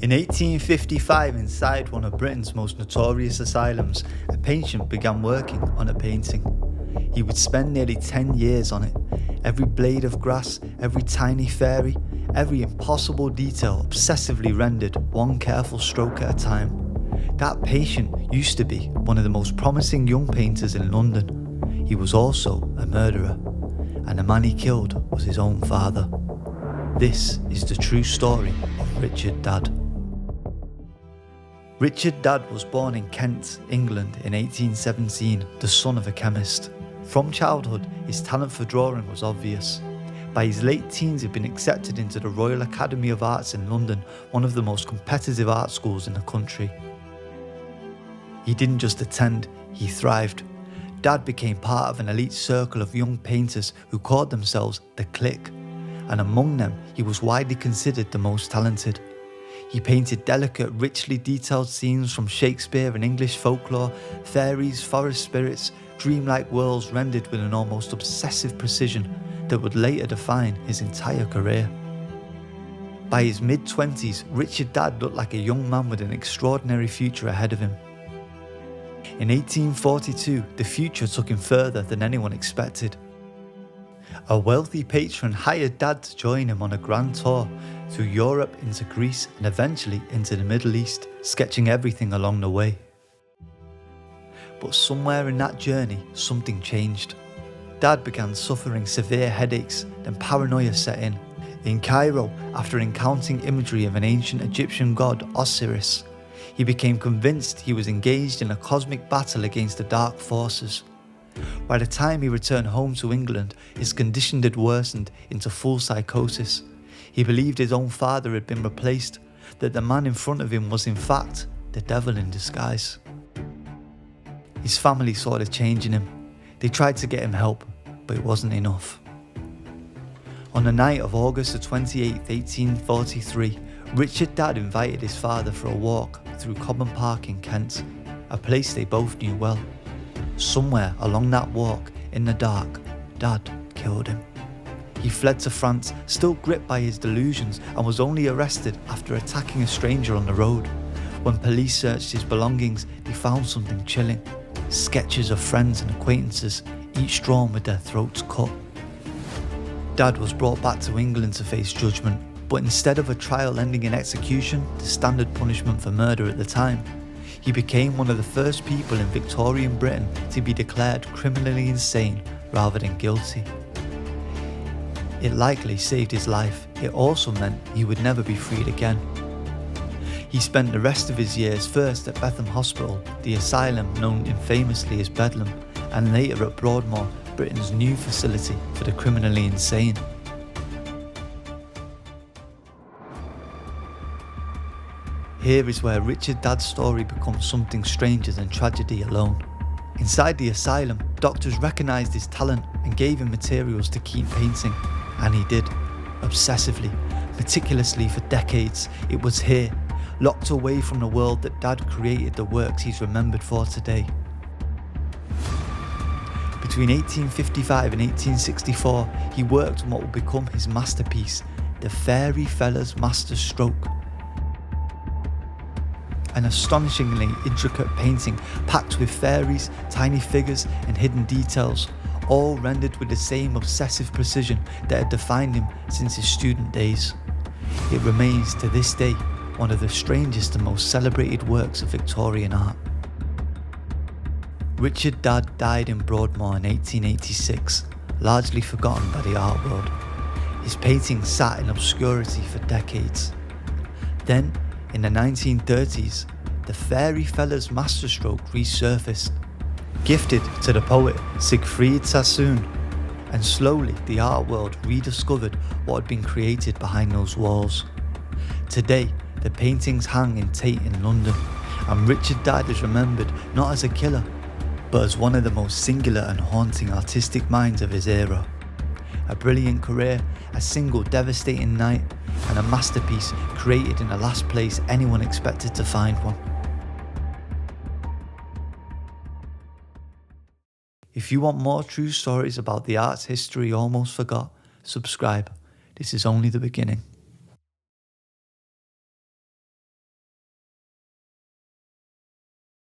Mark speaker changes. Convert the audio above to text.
Speaker 1: In 1855, inside one of Britain's most notorious asylums, a patient began working on a painting. He would spend nearly 10 years on it. Every blade of grass, every tiny fairy, every impossible detail obsessively rendered, one careful stroke at a time. That patient used to be one of the most promising young painters in London. He was also a murderer, and the man he killed was his own father. This is the true story of Richard Dadd. Richard Dadd was born in Kent, England in 1817, the son of a chemist. From childhood, his talent for drawing was obvious. By his late teens, he'd been accepted into the Royal Academy of Arts in London, one of the most competitive art schools in the country. He didn't just attend, he thrived. Dadd became part of an elite circle of young painters who called themselves the Clique, and among them, he was widely considered the most talented. He painted delicate, richly detailed scenes from Shakespeare and English folklore, fairies, forest spirits, dreamlike worlds rendered with an almost obsessive precision that would later define his entire career. By his mid-20s, Richard Dadd looked like a young man with an extraordinary future ahead of him. In 1842, the future took him further than anyone expected. A wealthy patron hired Dadd to join him on a grand tour through Europe into Greece and eventually into the Middle East, sketching everything along the way. But somewhere in that journey, something changed. Dadd began suffering severe headaches, then paranoia set in. In Cairo, after encountering imagery of an ancient Egyptian god, Osiris, he became convinced he was engaged in a cosmic battle against the dark forces. By the time he returned home to England, his condition had worsened into full psychosis. He believed his own father had been replaced, that the man in front of him was in fact the devil in disguise. His family saw the change in him. They tried to get him help, but it wasn't enough. On the night of August the 28th, 1843, Richard Dadd invited his father for a walk through Cobham Park in Kent, a place they both knew well. Somewhere along that walk, in the dark, Dadd killed him. He fled to France, still gripped by his delusions, and was only arrested after attacking a stranger on the road. When police searched his belongings, they found something chilling. Sketches of friends and acquaintances, each drawn with their throats cut. Dadd was brought back to England to face judgment, but instead of a trial ending in execution, the standard punishment for murder at the time, he became one of the first people in Victorian Britain to be declared criminally insane rather than guilty. It likely saved his life. It also meant he would never be freed again. He spent the rest of his years first at Bethlem Hospital, the asylum known infamously as Bethlem, and later at Broadmoor, Britain's new facility for the criminally insane. Here is where Richard Dadd's story becomes something stranger than tragedy alone. Inside the asylum, doctors recognised his talent and gave him materials to keep painting. And he did, obsessively, meticulously for decades. It was here, locked away from the world, that Dadd created the works he's remembered for today. Between 1855 and 1864, he worked on what would become his masterpiece, the Fairy Fella's Master Stroke. An astonishingly intricate painting packed with fairies, tiny figures and hidden details, all rendered with the same obsessive precision that had defined him since his student days. It remains to this day one of the strangest and most celebrated works of Victorian art. Richard Dadd died in Broadmoor in 1886, largely forgotten by the art world. His paintings sat in obscurity for decades. Then, in the 1930s, the Fairy Fella's masterstroke resurfaced, gifted to the poet Siegfried Sassoon, and slowly the art world rediscovered what had been created behind those walls. Today, the paintings hang in Tate in London, and Richard Dadd is remembered not as a killer, but as one of the most singular and haunting artistic minds of his era. A brilliant career, a single devastating night, and a masterpiece created in the last place anyone expected to find one. If you want more true stories about the arts history almost forgot, subscribe. This is only the beginning.